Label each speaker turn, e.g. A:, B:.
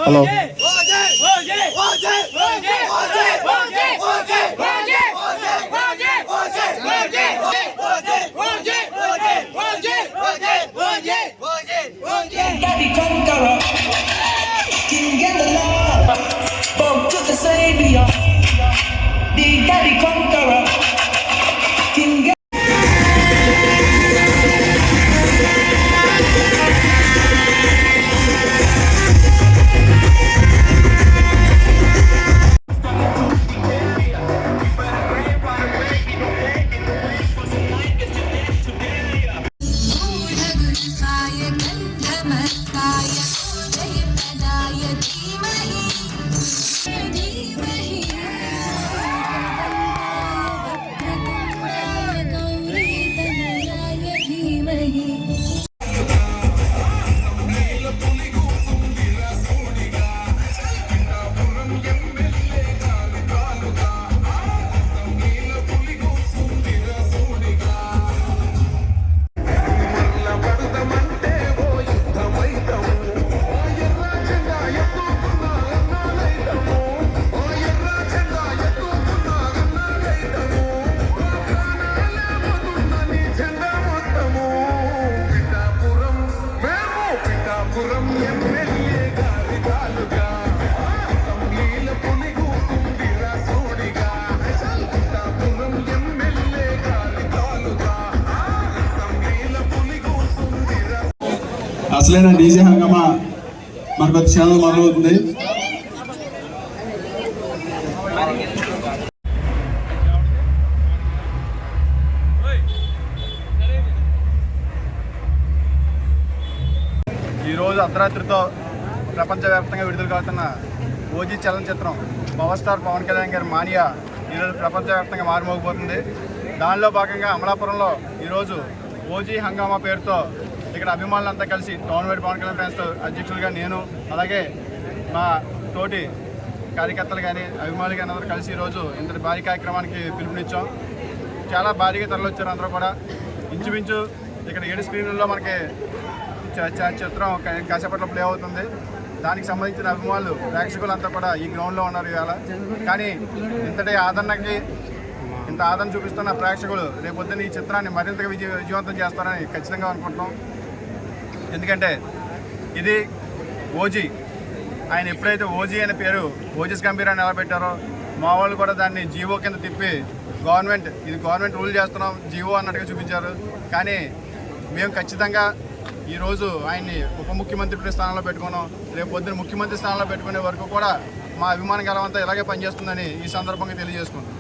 A: Hello అసలైన DJ హంగామా మన ప్రతి ఛానల్ మొదలవుతుంది. ఈరోజు అర్ధరాత్రితో ప్రపంచవ్యాప్తంగా విడుదల కావుతున్న ఓజీ చలనచిత్రం పవర్ స్టార్ పవన్ కళ్యాణ్ గారి మానియా ఈరోజు ప్రపంచవ్యాప్తంగా మారుమోగిపోతుంది. దానిలో భాగంగా అమలాపురంలో ఈరోజు ఓజీ హంగామా పేరుతో ఇక్కడ అభిమానులంతా కలిసి town wide Pawan Kalyan fans అధ్యక్షులుగా నేను, అలాగే మా తోటి కార్యకర్తలు కానీ అభిమానులు కానీ అందరూ కలిసి ఈరోజు ఇంతటి భారీ కార్యక్రమానికి పిలుపునిచ్చాం. చాలా భారీగా తరలివచ్చారు అందరూ కూడా. ఇంచుమించు ఇక్కడ 7 స్క్రీన్లలో మనకి చిత్రం కాసేపట్లో ప్లే అవుతుంది. దానికి సంబంధించిన అభిమానులు ప్రేక్షకులంతా కూడా ఈ గ్రౌండ్లో ఉన్నారు ఇవాళ. కానీ ఇంతటి ఇంత ఆదరణ చూపిస్తున్న ప్రేక్షకులు రేపొద్దున ఈ చిత్రాన్ని మరింతగా విజయవంతం చేస్తారని ఖచ్చితంగా అనుకుంటున్నాం. ఎందుకంటే ఇది ఓజీ, ఆయన ఎప్పుడైతే ఓజీ అనే పేరు ఓజస్ గంభీర్ అని ఎలా పెట్టారో మా వాళ్ళు కూడా దాన్ని జీవో కింద తిప్పి ఇది గవర్నమెంట్ రూల్ చేస్తున్నాం జీవో అన్నట్టుగా చూపించారు. కానీ మేము ఖచ్చితంగా ఈరోజు ఆయన్ని ఉప ముఖ్యమంత్రి స్థానంలో పెట్టుకున్నాం. రేపు పొద్దున ముఖ్యమంత్రి స్థానంలో పెట్టుకునే వరకు కూడా మా అభిమాన గలమంతా ఇలాగే పనిచేస్తుందని ఈ సందర్భంగా తెలియజేసుకుంటాం.